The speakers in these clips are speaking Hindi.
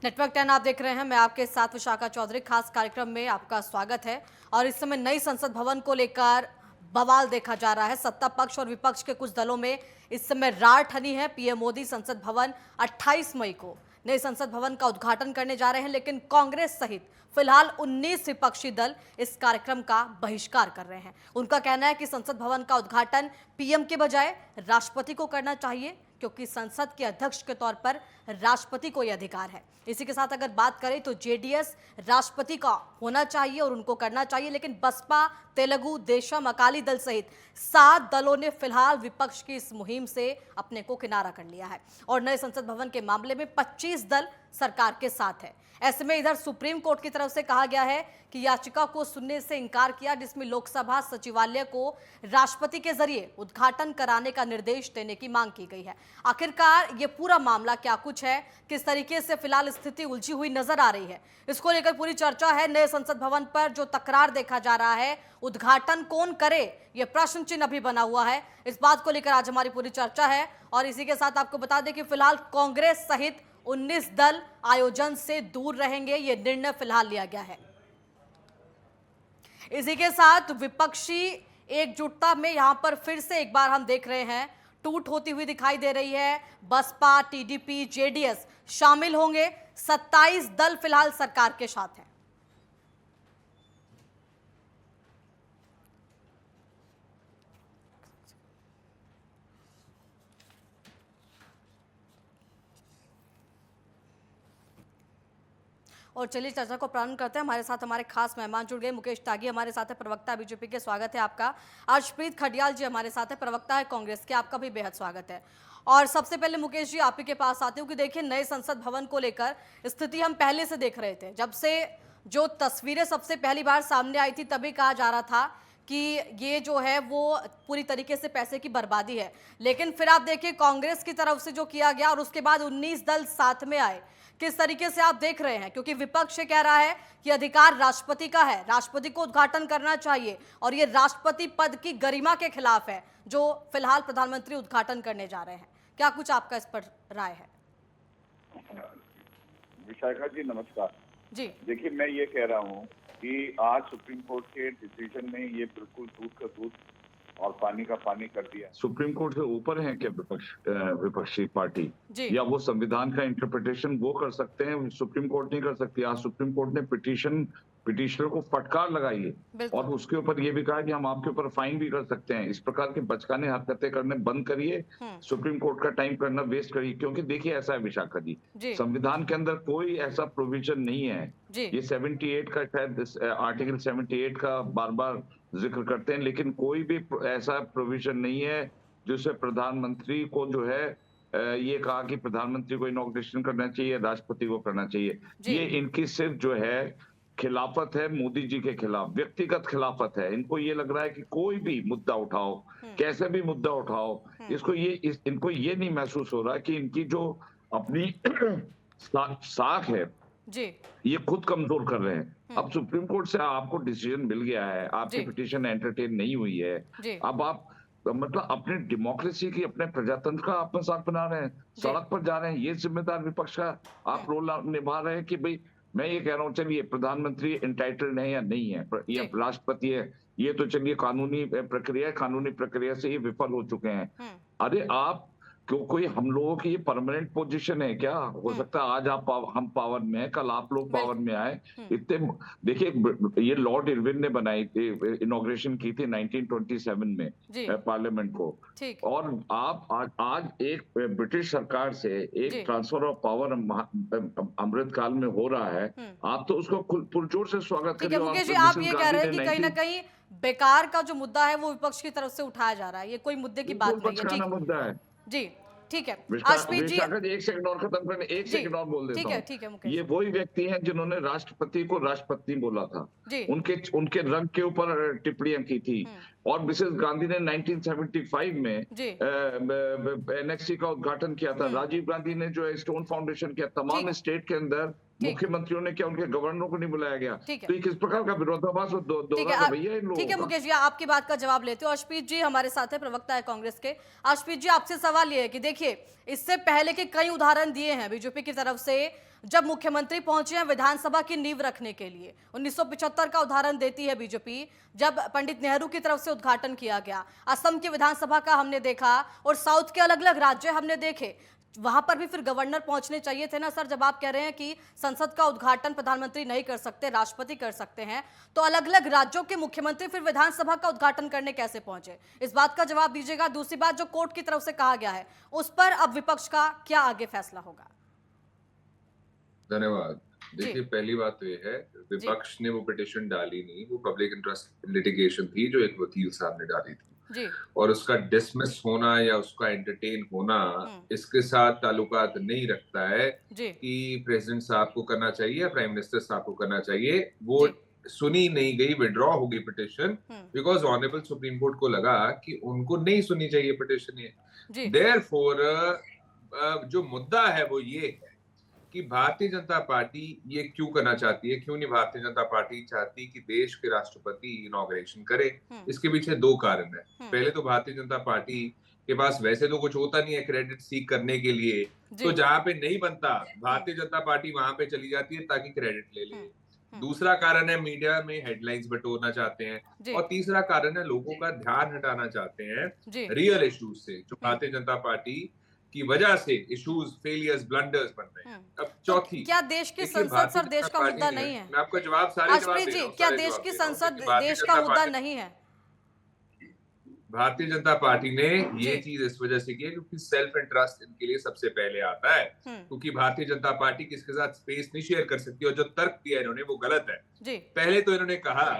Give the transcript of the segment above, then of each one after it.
नेटवर्क 10 आप देख रहे हैं। मैं आपके साथ विशाखा चौधरी। खास कार्यक्रम में आपका स्वागत है। और इस समय नई संसद भवन को लेकर बवाल देखा जा रहा है। सत्ता पक्ष और विपक्ष के कुछ दलों में इस समय रार ठनी है। पीएम मोदी संसद भवन 28 मई को नए संसद भवन का उद्घाटन करने जा रहे हैं, लेकिन कांग्रेस सहित फिलहाल 19 विपक्षी दल इस कार्यक्रम का बहिष्कार कर रहे हैं। उनका कहना है कि संसद भवन का उद्घाटन पीएम के बजाय राष्ट्रपति को करना चाहिए, क्योंकि संसद के अध्यक्ष के तौर पर राष्ट्रपति को यह अधिकार है। इसी के साथ अगर बात करें तो जेडीएस राष्ट्रपति का होना चाहिए और उनको करना चाहिए, लेकिन बसपा, तेलुगु देशम, अकाली दल सहित 7 दलों ने फिलहाल विपक्ष की इस मुहिम से अपने को किनारा कर लिया है और नए संसद भवन के मामले में 25 दल सरकार के साथ है। ऐसे में इधर सुप्रीम कोर्ट की तरफ से कहा गया है कि याचिका को सुनने से इनकार किया, जिसमें लोकसभा सचिवालय को राष्ट्रपति के जरिए उद्घाटन कराने का निर्देश देने की मांग की गई है। आखिरकार ये पूरा मामला क्या कुछ है, किस तरीके से फिलहाल स्थिति उलझी हुई नजर आ रही है, इसको लेकर पूरी चर्चा है। नए संसद भवन पर जो तकरार देखा जा रहा है, उद्घाटन कौन करे, यह प्रश्न चिन्ह अभी बना हुआ है। इस बात को लेकर आज हमारी पूरी चर्चा है। और इसी के साथ आपको बता दें कि फिलहाल कांग्रेस सहित 19 दल आयोजन से दूर रहेंगे, यह निर्णय फिलहाल लिया गया है। इसी के साथ विपक्षी एकजुटता में यहां पर फिर से एक बार हम देख रहे हैं टूट होती हुई दिखाई दे रही है। बसपा, टीडीपी, जेडीएस शामिल होंगे। 27 दल फिलहाल सरकार के साथ हैं। और चलिए चर्चा को प्रारंभ करते हैं। हमारे साथ हमारे खास मेहमान जुड़ गए। मुकेश त्यागी हमारे साथ है, प्रवक्ता बीजेपी के, स्वागत है आपका। अर्शप्रीत खडियाल जी हमारे साथ है, प्रवक्ता है कांग्रेस के, आपका भी बेहद स्वागत है। और सबसे पहले मुकेश जी आप ही के पास आते हो कि देखिए नए संसद भवन को लेकर स्थिति हम पहले से देख रहे थे। जब से जो तस्वीरें सबसे पहली बार सामने आई थी तभी कहा जा रहा था कि ये जो है वो पूरी तरीके से पैसे की बर्बादी है, लेकिन फिर आप देखिए कांग्रेस की तरफ से जो किया गया और उसके बाद 19 दल साथ में आए, किस तरीके से आप देख रहे हैं? क्योंकि विपक्ष कह रहा है कि अधिकार राष्ट्रपति का है, राष्ट्रपति को उद्घाटन करना चाहिए और ये राष्ट्रपति पद की गरिमा के खिलाफ है जो फिलहाल प्रधानमंत्री उद्घाटन करने जा रहे हैं। क्या कुछ आपका इस पर राय है? विशाखा जी नमस्कार जी। देखिए मैं ये कह रहा हूँ कि आज सुप्रीम कोर्ट के डिसीजन ने ये बिल्कुल दूध का दूध और पानी का पानी कर दिया। सुप्रीम कोर्ट से ऊपर है क्या विपक्षी पार्टी या वो संविधान का इंटरप्रिटेशन वो कर सकते हैं, सुप्रीम कोर्ट नहीं कर सकती। आज सुप्रीम कोर्ट ने पिटिशनर को फटकार लगाई है और उसके ऊपर ये भी कहा कि हम आपके ऊपर फाइन भी कर सकते हैं। इस प्रकार के बचकाने हरकतें करने बंद करिए, सुप्रीम कोर्ट का टाइम करना वेस्ट करिए। क्योंकि देखिए ऐसा है विशाखा जी, संविधान के अंदर कोई ऐसा प्रोविजन नहीं है। ये 78 का शायद आर्टिकल 78 का बार बार जिक्र करते हैं, लेकिन कोई भी ऐसा प्रोविजन नहीं है जिससे प्रधानमंत्री को जो है ये कहा कि प्रधानमंत्री को इनॉग्रेशन करना चाहिए, राष्ट्रपति को करना चाहिए। ये इनकी सिर्फ जो है खिलाफत है मोदी जी के खिलाफ, व्यक्तिगत खिलाफत है। इनको ये लग रहा है कि कोई भी मुद्दा उठाओ, कैसे भी मुद्दा उठाओ, इनको ये नहीं महसूस हो रहा कि इनकी जो अपनी साख है जी, ये खुद कमजोर कर रहे हैं। अब सुप्रीम कोर्ट से आपको डिसीजन मिल गया है, आपकी पिटीशन एंटरटेन नहीं हुई है, अब आप मतलब अपने डेमोक्रेसी की, अपने प्रजातंत्र का आत्मसात बना रहे हैं, सड़क पर जा रहे हैं। ये जिम्मेदार विपक्ष का आप रोल निभा रहे हैं कि भाई मैं ये कह रहा हूँ चलिए प्रधानमंत्री एंटाइटल्ड है या नहीं है, ये राष्ट्रपति है, ये तो चलिए कानूनी प्रक्रिया से ये विफल हो चुके हैं। अरे आप कोई हम लोगों की ये परमानेंट पोजीशन है क्या? हो सकता है आज हम पावर में है, कल आप लोग पावर में आए। इतने देखिए ये लॉर्ड इरविन ने बनाई इनॉग्रेशन की थी 1927 में पार्लियामेंट को, और आप आज एक ब्रिटिश सरकार से एक ट्रांसफर ऑफ पावर अमृतकाल में हो रहा है, आप तो उसको पुरजोर से स्वागत करिए। आप ये कह रहे हैं कि कहीं ना कहीं बेकार का जो मुद्दा है वो विपक्ष की तरफ से उठाया जा रहा है, ये कोई मुद्दे की बात नहीं है। मुद्दा है जी, ठीक है। अर्शप्रीत जी एक सेकंड और खत्म करने, एक सेकंड और बोल देता हूँ। ठीक है। ये वही व्यक्ति हैं जिन्होंने राष्ट्रपति को राष्ट्रपति बोला था, उनके रंग के ऊपर टिप्पणियां की थी। और मिसेस गांधी ने 1975 में एनएक्सी का उद्घाटन किया था। राजीव गांधी ने जो है स्टोन फाउंडेशन किया। तमाम स्टेट के अंदर मुख्यमंत्रियों ने क्या उनके गवर्नरों को नहीं बुलाया गया? तो ये किस प्रकार का विरोधाभास ठीक है मुकेश जी, आपकी बात का जवाब लेते हो। अर्शप्रीत जी हमारे साथ है, प्रवक्ता है कांग्रेस के। अर्शप्रीत जी आपसे सवाल ये है कि देखिए इससे पहले के कई उदाहरण दिए हैं बीजेपी की तरफ से जब मुख्यमंत्री पहुंचे हैं विधानसभा की नींव रखने के लिए। 1975 का उदाहरण देती है बीजेपी, जब पंडित नेहरू की तरफ से उद्घाटन किया गया। असम की विधानसभा का हमने देखा और साउथ के अलग अलग राज्य हमने देखे, वहां पर भी फिर गवर्नर पहुंचने चाहिए थे ना सर। जब आप कह रहे हैं कि संसद का उद्घाटन प्रधानमंत्री नहीं कर सकते, राष्ट्रपति कर सकते हैं, तो अलग अलग राज्यों के मुख्यमंत्री फिर विधानसभा का उद्घाटन करने कैसे पहुंचे? इस बात का जवाब दीजिएगा। दूसरी बात, जो कोर्ट की तरफ से कहा गया है उस पर अब विपक्ष का क्या आगे फैसला होगा? धन्यवाद। देखिए, पहली बात तो ये है, विपक्ष ने वो पिटिशन डाली नहीं, वो पब्लिक इंटरेस्ट लिटिगेशन थी जो एक वकील साहब ने डाली थी जी। और उसका डिसमिस होना या उसका एंटरटेन होना इसके साथ ताल्लुकात नहीं रखता है कि प्रेसिडेंट साहब को करना चाहिए या प्राइम मिनिस्टर साहब को करना चाहिए। वो सुनी नहीं गई, विड्रॉ हो गई petition, because honourable supreme court को लगा कि उनको नहीं सुननी चाहिए पिटिशन ये। देयरफॉर जो मुद्दा है वो ये है कि भारतीय जनता पार्टी ये क्यों करना चाहती है, क्यों नहीं भारतीय जनता पार्टी चाहती कि देश के राष्ट्रपति इनॉग्रेशन करे। इसके पीछे दो कारण है। पहले तो भारतीय जनता पार्टी के पास वैसे तो कुछ होता नहीं है क्रेडिट सीख करने के लिए, तो जहां पे नहीं बनता भारतीय जनता पार्टी वहां पे चली जाती है ताकि क्रेडिट ले ले। दूसरा कारण है मीडिया में हेडलाइंस बटोरना चाहते हैं, और तीसरा कारण है लोगों का ध्यान हटाना चाहते हैं रियल इश्यूज से, जो भारतीय जनता पार्टी की वजह से इश्यूज, फेलियर्स, ब्लंडर्स बन रहे हैं। अब चौथी, क्या देश की संसद सर देश का मुद्दा नहीं है? मैं आपका जवाब सारे जवाब जी, क्या देश की संसद देश का मुद्दा नहीं है? भारतीय जनता पार्टी ने ये चीज इस वजह से की है क्योंकि सेल्फ इंटरेस्ट इनके लिए सबसे पहले आता है, क्योंकि भारतीय जनता पार्टी किसके साथ स्पेस नहीं शेयर कर सकती, और जो तर्क दिया इन्होंने वो गलत है। पहले तो इन्होंने कहा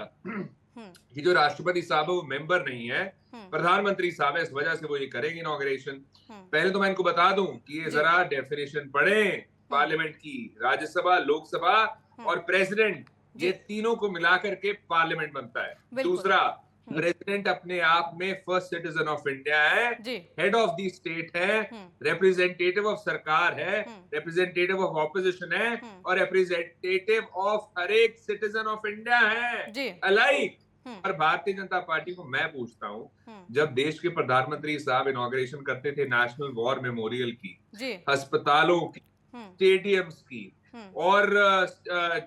कि जो राष्ट्रपति साहब है वो मेंबर नहीं है, प्रधानमंत्री साहब है, इस वजह से वो ये करेंगे इनॉग्रेशन। पहले तो मैं इनको बता दूं कि ये जरा डेफिनेशन पढ़ें पार्लियामेंट की। राज्यसभा, लोकसभा और प्रेसिडेंट, ये तीनों को मिलाकर के पार्लियामेंट बनता है। दूसरा, प्रेसिडेंट अपने आप में फर्स्ट सिटीजन ऑफ इंडिया है, हेड ऑफ द स्टेट है, रिप्रेजेंटेटिव ऑफ सरकार है, रिप्रेजेंटेटिव ऑफ ऑपोजिशन है, और रिप्रेजेंटेटिव ऑफ हर एक सिटीजन ऑफ इंडिया है अलाइक। और भारतीय जनता पार्टी को मैं पूछता हूँ, जब देश के प्रधानमंत्री साहब इनॉग्रेशन करते थे नेशनल वॉर मेमोरियल की, अस्पतालों की, स्टेडियम्स की और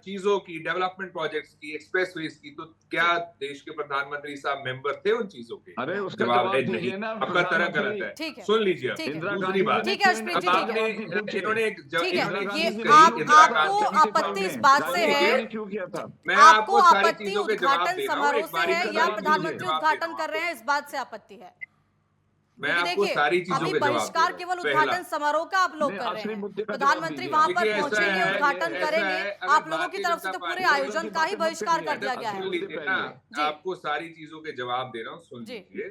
चीजों की, डेवलपमेंट प्रोजेक्ट्स की, एक्सप्रेसवेज की, तो क्या देश के प्रधानमंत्री साहब मेंबर थे उन चीजों के? अरे उसका जवाब नहीं, आपका तरह गलत है। सुन लीजिए दूसरी बात, इन्होंने आपको आपत्ति इस बात से है, मैं आपको आपत्ति उद्घाटन समारोह से है या प्रधानमंत्री उद्घाटन कर रहे हैं इस बात से आपत्ति है? मैं आपको सारी चीजों के जवाब बहिष्कार केवल उद्घाटन समारोह का आप लोग कर रहे हैं, प्रधानमंत्री वहां पर पहुंचेंगे, उद्घाटन करेंगे, आप लोगों की तरफ से तो पूरे आयोजन का ही बहिष्कार कर दिया गया है। आपको सारी चीजों के जवाब दे रहा हूँ, सुन लीजिए।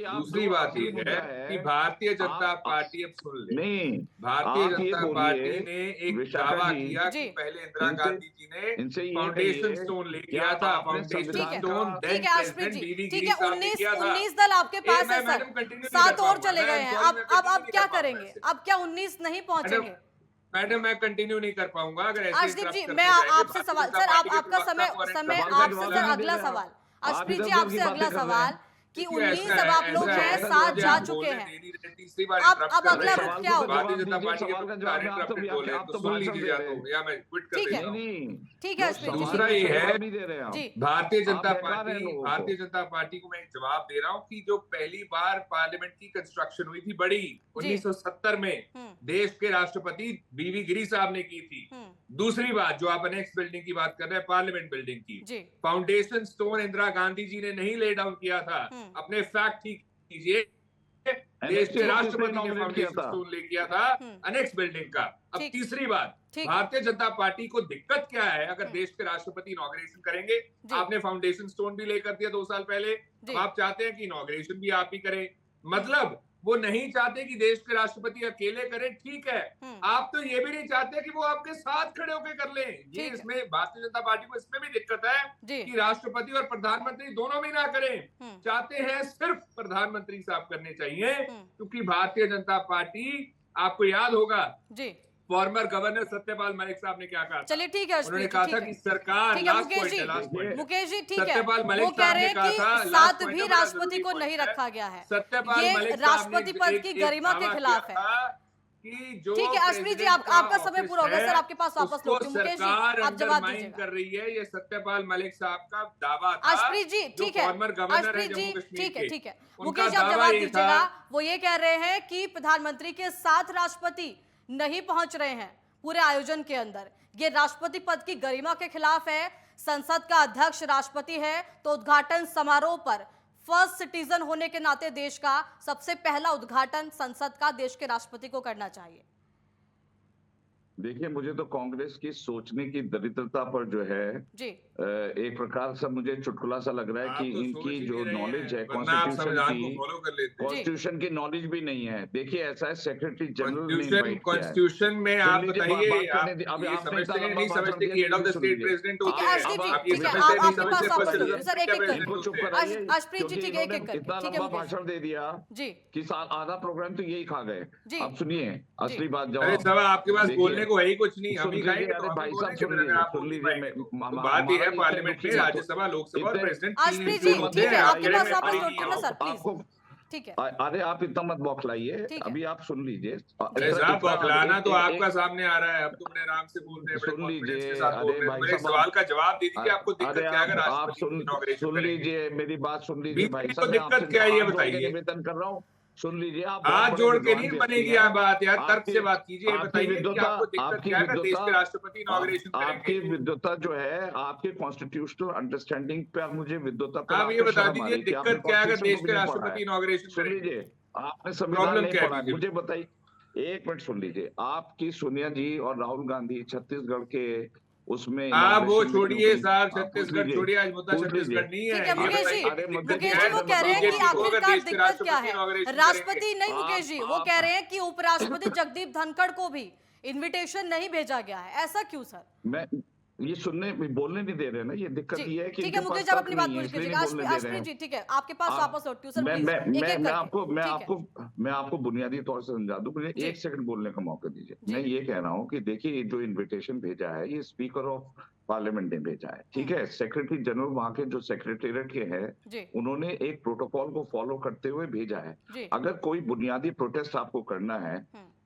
दूसरी बात ये है कि भारतीय जनता पार्टी, अब सुन ले, भारतीय जनता पार्टी ने एक दावा किया कि पहले इंदिरा गांधी जी ने फाउंडेशन स्टोन ले किया था, फाउंडेशन स्टोन ठीक है अश्विन जी, ठीक है। 19 दल आपके पास है सर, 7 और चले गए हैं, अब क्या करेंगे? अब क्या 19 नहीं पहुंचेंगे? मैडम मैं कंटिन्यू नहीं कर पाऊंगा अगर अर्शदीप जी, मैं आपसे सवाल, सर आपका समय आपसे सर अगला सवाल, अर्शदीप जी आपसे अगला सवाल कि 19 अब आप लोग हैं, 7 जा चुके हैं, अब अगला रुख क्या होगा? भारतीय जनता पार्टी के बोले तो सुन लीजिए या मैं क्विट कर देता हूं। ठीक है। दूसरा ये है, भारतीय जनता पार्टी को मैं एक जवाब दे रहा हूँ कि जो पहली बार पार्लियामेंट की कंस्ट्रक्शन हुई थी बड़ी 1970 में, देश के राष्ट्रपति बीवी गिरी साहब ने की थी। दूसरी बात, जो आप अनेक्स बिल्डिंग की बात कर रहे हैं, पार्लियामेंट बिल्डिंग की, फाउंडेशन स्टोन इंदिरा गांधी जी ने नहीं ले डाउन किया था। अपने फैक्ट ठीक कीजिए, देश के राष्ट्रपति ने फाउंडेशन स्टोन ले किया था अनेक्स बिल्डिंग का। अब तीसरी बात, भारतीय जनता पार्टी को दिक्कत क्या है अगर देश के राष्ट्रपति इनॉग्रेशन करेंगे? आपने फाउंडेशन स्टोन भी लेकर दिया 2 साल पहले, आप चाहते हैं कि इनॉग्रेशन भी आप ही करें, मतलब वो नहीं चाहते कि देश के राष्ट्रपति अकेले करें, ठीक है। आप तो ये भी नहीं चाहते कि वो आपके साथ खड़े होकर कर लें। ये इसमें भारतीय जनता पार्टी को इसमें भी दिक्कत है कि राष्ट्रपति और प्रधानमंत्री दोनों भी ना करें, चाहते हैं सिर्फ प्रधानमंत्री साहब करने चाहिए, क्योंकि भारतीय जनता पार्टी, आपको याद होगा फॉर्मर गवर्नर सत्यपाल मलिक साहब ने क्या कहा? चलिए ठीक है, उन्होंने कहा था कि सरकार, मुकेश जी ठीक है, वो कह रहे हैं कि 7 भी राष्ट्रपति को नहीं रखा गया है, ये राष्ट्रपति पद की गरिमा के खिलाफ है कि जो ठीक है अर्शप्रीत जी, आपका समय पूरा हो गया सर, आपके पास वापस लौटती हूं। मुकेश जी आप जवाब दीजिएगा। कर रही है, ये सत्यपाल मलिक साहब का दावा था। अर्शप्रीत जी ठीक है, फॉर्मर गवर्नर है अर्शप्रीत जी जम्मू कश्मीर के, ठीक है उनका मुकेश जी आप दावा जवाब ये दीजिएगा। था। वो ये कह रहे हैं कि प्रधानमंत्री के साथ राष्ट्रपति नहीं पहुंच रहे हैं पूरे आयोजन के अंदर, ये राष्ट्रपति पद की गरिमा के खिलाफ है। संसद का अध्यक्ष राष्ट्रपति है तो उद्घाटन समारोह पर फर्स्ट सिटीजन होने के नाते देश का सबसे पहला उद्घाटन संसद का देश के राष्ट्रपति को करना चाहिए। देखिए, मुझे तो कांग्रेस की सोचने की दरिद्रता पर जो है जी एक प्रकार से मुझे चुटकुला सा लग रहा है कि इनकी जो नॉलेज है कॉन्स्टिट्यूशन की नॉलेज भी नहीं है। देखिए ऐसा है, सेक्रेटरी जनरल ने इनवाइट किया है। कॉन्स्टिट्यूशन में आप बताइए, अब आप नहीं समझते कि head of the state president होते हैं। अर्शप्रीत जी ठीक है, इतना लंबा भाषण दे दिया जी कि आधा प्रोग्राम तो यही खा गए। अब सुनिए असली बात, अरे सब आपके पास बोलने को है ही कुछ नहीं, हम ही खाएंगे। अरे भाई साहब सुन लीजिए, बात ही है पार्लियामेंट में राज्यसभा लोकसभा और प्रेसिडेंट अर्शप्रीत जी ठीक है, आपके पास वापस लौटते हैं ना सर प्लीज। ठीक है, अरे आप इतना मत बौखलाइए, अभी आप सुन लीजिए। बौखलाना तो आपका सामने आ रहा है, अब तुम आराम से बोल रहे हैं, सुन लीजिए। अरे भाई सवाल का जवाब दे दीजिए, आपको दिक्कत क्या है? अगर आप सुन लीजिए, मेरी बात सुन लीजिए भाई साहब, दिक्कत क्या है ये बताइए। निवेदन कर रहा हूँ, सुन लीजिए। आप हाथ जोड़ के नहीं बनेगी आप बात यार, तर्क से बात कीजिए। बताइए कि आपको दिक्कत क्या है देश के राष्ट्रपति इनॉग्रेशन करेंगे? आपकी विद्वता जो है, आपके कॉन्स्टिट्यूशनल अंडरस्टैंडिंग पर मुझे विद्वता पर आप ये बता दीजिए दिक्कत क्या है देश के राष्ट्रपति इनॉग्रेशन सुन लीजिए। आपने संविधान नहीं पढ़ा, मुझे बताइए, एक मिनट सुन लीजिए। आपकी सोनिया जी और राहुल गांधी छत्तीसगढ़ के उसमें आप वो छोड़िए साहब, छत्तीसगढ़ छोड़िए, आज मुद्दा छत्तीसगढ़ नहीं है। मुकेश जी वो कह रहे हैं कि आखिरकार दिक्कत क्या है? राष्ट्रपति नहीं मुकेश जी, वो कह रहे हैं कि उपराष्ट्रपति जगदीप धनखड़ को भी इनविटेशन नहीं भेजा गया है, ऐसा क्यों सर? मैं ये सुनने बोलने नहीं दे रहे ना, ये दिक्कत ये है कि ठीक है मुकेश जी आप अपनी बात पूरी कीजिएगा। अर्शप्रीत जी ठीक है, आपके पास वापस लौटती हूँ सर प्लीज। मैं आपको बुनियादी तौर से समझा दूं, मुझे एक सेकंड बोलने का मौका दीजिए। मैं ये कह रहा हूँ कि देखिए जो इनविटेशन भेजा है ये स्पीकर ऑफ पार्लियामेंट ने भेजा है, ठीक है। सेक्रेटरी जनरल वहां के जो सेक्रेटेरिएट के हैं उन्होंने एक प्रोटोकॉल को फॉलो करते हुए भेजा है। अगर कोई बुनियादी प्रोटेस्ट आपको करना है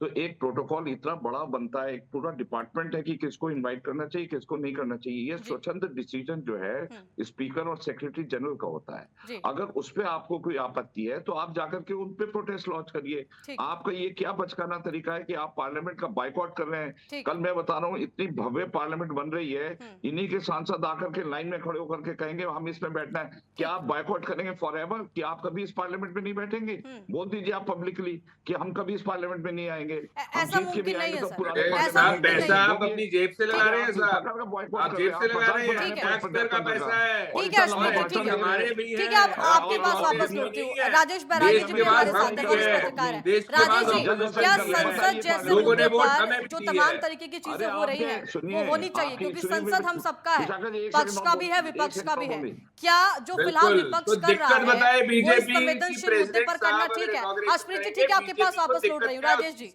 तो एक प्रोटोकॉल इतना बड़ा बनता है, एक पूरा डिपार्टमेंट है कि किसको इनवाइट करना चाहिए किसको नहीं करना चाहिए। ये स्वतंत्र डिसीजन जो है स्पीकर और सेक्रेटरी जनरल का होता है। अगर उस पर आपको कोई आपत्ति है तो आप जाकर के उन पे प्रोटेस्ट लॉन्च करिए। आपका ये क्या बचकाना तरीका है कि आप पार्लियामेंट का बाइकआउट कर रहे हैं? कल मैं बता रहा हूँ, इतनी भव्य पार्लियामेंट बन रही है, इन्हीं के सांसद आकर के लाइन में खड़े होकर के कहेंगे हम इसमें बैठना है। क्या आप बाइकआउट करेंगे फॉरएवर? कि आप कभी इस पार्लियामेंट में नहीं बैठेंगे? बोल दीजिए आप पब्लिकली कि हम कभी इस पार्लियामेंट में नहीं आएंगे। ऐसा मुमकिन नहीं है सर। पैसा आप अपनी जेब से लगा रहे हैं साहब, आप जेब से लगा रहे हैं, टैक्स पेयर का पैसा है। ठीक है हमारे भी है। ठीक है, आपके पास वापस लौटती हूँ। राजेश बैरागी जी भी हमारे साथ हैं, वरिष्ठ पत्रकार हैं। राजेश जी क्या संसद जैसे मुद्दे पर जो तमाम तरीके की चीजें हो रही हैं वो होनी चाहिए, क्योंकि संसद हम सबका है, पक्ष का भी है विपक्ष का भी है। क्या जो फिलहाल विपक्ष कर रहा है वो इस संवेदनशील मुद्दे पर करना ठीक है? अर्शप्रीत जी ठीक है, आपके पास वापस लौट रही हूँ। राजेश जी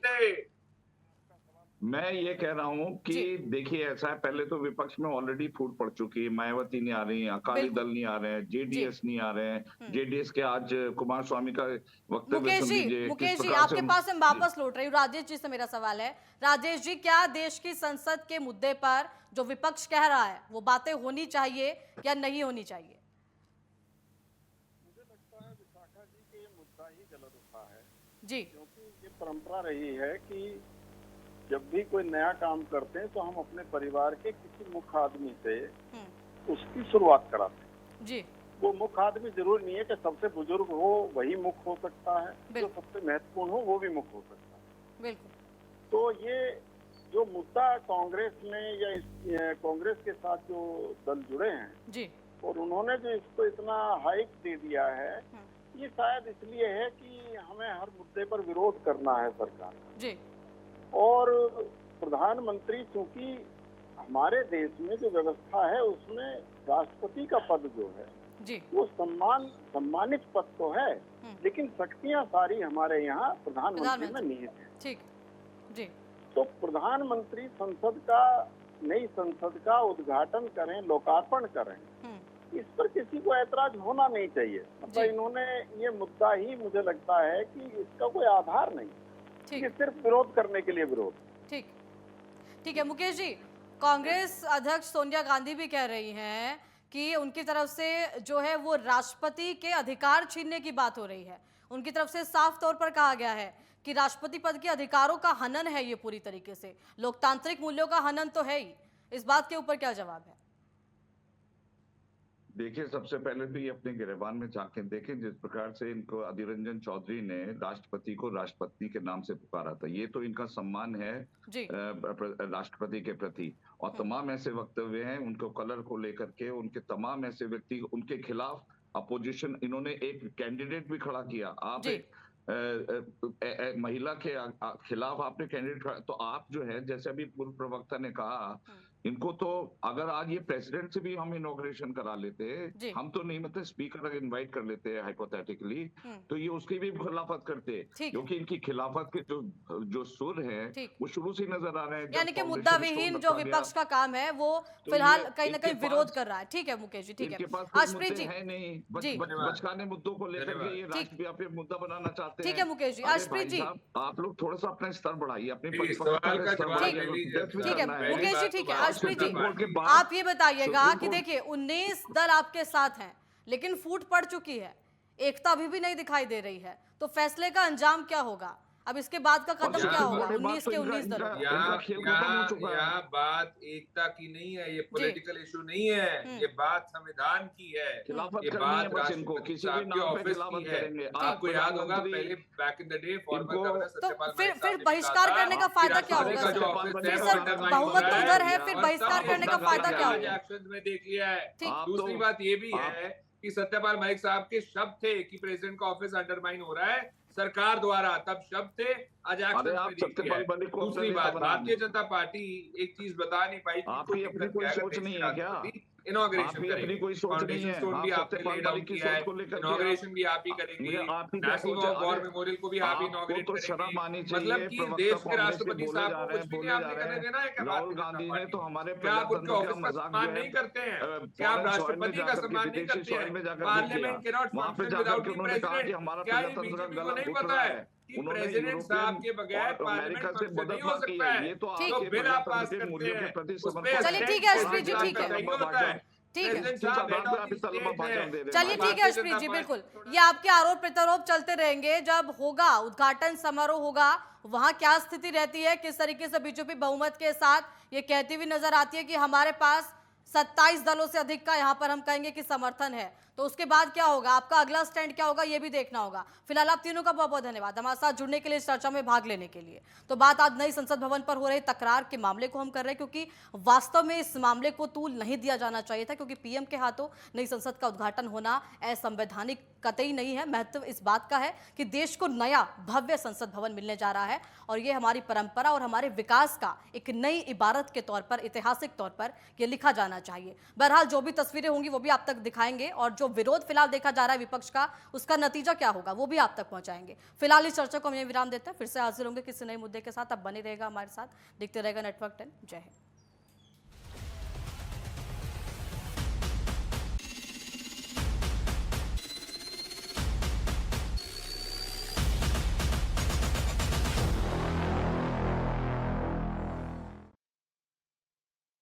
मैं ये कह रहा हूँ कि देखिए ऐसा है, पहले तो विपक्ष में ऑलरेडी फूट पड़ चुकी है। मायावती नहीं आ रही है, अकाली दल नहीं आ रहे हैं, जेडीएस नहीं आ रहे हैं। जेडीएस के आज कुमार स्वामी का वक्तव्य सुन लीजिए। मुकेश जी आपके पास मैं वापस लौट रही हूँ। राजेश जी से मेरा सवाल है, राजेश जी क्या देश की संसद के मुद्दे पर जो विपक्ष कह रहा है वो बातें होनी चाहिए या नहीं होनी चाहिए? मुझे लगता है विशाखा जी के ये मुद्दा ही गलत उठा है जी, क्योंकि ये परंपरा रही है कि जब भी कोई नया काम करते हैं तो हम अपने परिवार के किसी मुख्य आदमी से उसकी शुरुआत कराते हैं जी। वो मुख्य आदमी जरूरी नहीं है कि सबसे बुजुर्ग हो वही मुख्य हो सकता है, जो सबसे महत्वपूर्ण हो वो भी मुख्य हो सकता है। बिल्कुल। तो ये जो मुद्दा कांग्रेस में या कांग्रेस के साथ जो दल जुड़े हैं जी, और उन्होंने जो इसको इतना हाइप दे दिया है, ये शायद इसलिए है कि हमें हर मुद्दे पर विरोध करना है सरकार जी। और प्रधानमंत्री, चूंकि हमारे देश में जो व्यवस्था है उसमें राष्ट्रपति का पद जो है जी, वो सम्मानित पद तो है, लेकिन शक्तियां सारी हमारे यहाँ प्रधानमंत्री में निहित है। ठीक जी। तो प्रधानमंत्री नई संसद का उद्घाटन करें, लोकार्पण करें, इस पर किसी को ऐतराज होना नहीं चाहिए। मतलब इन्होंने ये मुद्दा ही, मुझे लगता है कि इसका कोई आधार नहीं। ये सिर्फ विरोध करने के लिए विरोध। ठीक ठीक है मुकेश जी, कांग्रेस अध्यक्ष सोनिया गांधी भी कह रही हैं कि उनकी तरफ से जो है वो राष्ट्रपति के अधिकार छीनने की बात हो रही है। उनकी तरफ से साफ तौर पर कहा गया है कि राष्ट्रपति पद के अधिकारों का हनन है ये पूरी तरीके से, लोकतांत्रिक मूल्यों का हनन तो है ही। इस बात के ऊपर क्या जवाब है? देखिए, सबसे पहले तो ये अपने गिरेबान में झांक के देखें, जिस प्रकार से इनको अधीर रंजन चौधरी ने राष्ट्रपति को राष्ट्रपति के नाम से पुकारा था, ये तो इनका सम्मान है राष्ट्रपति के प्रति। और तमाम ऐसे वक्तव्य हैं उनको कलर को लेकर के, उनके तमाम ऐसे व्यक्ति उनके खिलाफ अपोजिशन, इन्होंने एक कैंडिडेट भी खड़ा किया। आप एक महिला के खिलाफ आपने कैंडिडेट, तो आप जो है, जैसे अभी पूर्व प्रवक्ता ने कहा, इनको तो अगर आज ये प्रेसिडेंट से भी हम इनॉग्रेशन करा लेते, हम तो नहीं, मतलब स्पीकर अगर इनवाइट कर लेते हैं हाइपोथेटिकली, तो ये उसकी भी खिलाफत करते, क्योंकि इनकी खिलाफत के जो सुर है वो शुरू से नजर आ रहे हैं। यानी कि मुद्दा विहीन जो विपक्ष का काम है वो फिलहाल कहीं ना कहीं विरोध कर रहा है। ठीक है मुकेश जी, ठीक है। हर्षप्रीत जी है नहीं, बचकाने मुद्दों को लेकर के ये राष्ट्रव्यापी मुद्दा बनाना चाहते हैं। ठीक है मुकेश जी। हर्षप्रीत जी, आप लोग थोड़ा सा अपना स्तर बढ़ाइए, अपने ठीक है मुकेश जी, ठीक है। हर्षप्रीत जी, आप ये बताइएगा कि देखिए 19 दल आपके साथ हैं, लेकिन फूट पड़ चुकी है, एकता अभी भी नहीं दिखाई दे रही है, तो फैसले का अंजाम क्या होगा? अब इसके बाद का कदम क्या होगा? 19 के 19 दल। यहाँ बात एकता की नहीं है, ये पॉलिटिकल इशू नहीं है, ये बात संविधान की है, ये बात राष्ट्रपति साहब के ऑफिस की है। आपको याद होगा पहले back in the day former governor Satyapal Malik साहब फिर बहिष्कार करने का फायदा क्या होगा? फिर सर बहुमत तो उधर है, फिर बहिष्कार करने का फायदा क्या होगा? एक्शन में देख लिया है। दूसरी बात ये भी है कि सत्यपाल मलिक साहब के शब्द थे कि प्रेसिडेंट का ऑफिस अंडरमाइन हो रहा है सरकार द्वारा, तब शब्द थे, आज दूसरी बात, भारतीय जनता पार्टी एक चीज बता नहीं पाई, आपकी अपनी कोई सोच नहीं है क्या? इनॉग्रेशन अपनी कोई सोच नहीं है, भी आपने लेड आउट किया है, इनॉग्रेशन भी आप ही करेंगे, नेशनल वॉर मेमोरियल को भी आप इनॉग्रेट करेंगे, मतलब कि देश के राष्ट्रपति साहब को कुछ भी नहीं आपने करने देना है। राहुल गांधी ने तो हमारे क्या आप उनके ऑफिस का सम्मान नहीं करते हैं? क्या आप राष्ट्रपति का सम्मान नहीं करते हैं? Parliament can not function without the president. क्या ये बीजेपी को नहीं पता है कि प्रेसिडेंट साहब के बगैर पार्लियामेंट फंक्शन नहीं हो सकता है? तो बिल आप पास करते हैं। चलिए ठीक है हर्षप्रीत जी, ठीक है, ठीक है, चलिए ठीक है हर्षप्रीत जी, बिल्कुल ये आपके आरोप प्रत्यारोप चलते रहेंगे। जब होगा उद्घाटन समारोह होगा, वहां क्या स्थिति रहती है, किस तरीके से बीजेपी बहुमत के साथ ये कहती हुई नजर आती है कि हमारे पास 27 दलों से अधिक का यहां पर हम कहेंगे कि समर्थन है, तो उसके बाद क्या होगा, आपका अगला स्टैंड क्या होगा, ये भी देखना होगा। फिलहाल आप तीनों का बहुत बहुत धन्यवाद हमारे साथ जुड़ने के लिए, इस चर्चा में भाग लेने के लिए। तो बात आज नई संसद भवन पर हो रहे तकरार के मामले को हम कर रहे हैं, क्योंकि वास्तव में इस मामले को तूल नहीं दिया जाना चाहिए था, क्योंकि पीएम के हाथों नई संसद का उद्घाटन होना असंवैधानिक कतई नहीं है। महत्व इस बात का है कि देश को नया भव्य संसद भवन मिलने जा रहा है, और ये हमारी परंपरा और हमारे विकास का एक नई इबारत के तौर पर, ऐतिहासिक तौर पर ये लिखा जाना चाहिए। बहरहाल जो भी तस्वीरें होंगी वो भी आप तक दिखाएंगे, और जो विरोध फिलहाल देखा जा रहा है विपक्ष का, उसका नतीजा क्या होगा वो भी आप तक पहुंचाएंगे। फिलहाल इस चर्चा को हम यहीं विराम देते हैं, फिर से हाजिर होंगे किसी नए मुद्दे के साथ। अब बने रहेगा हमारे साथ, देखते रहेगा नेटवर्क 10। जय हिंद।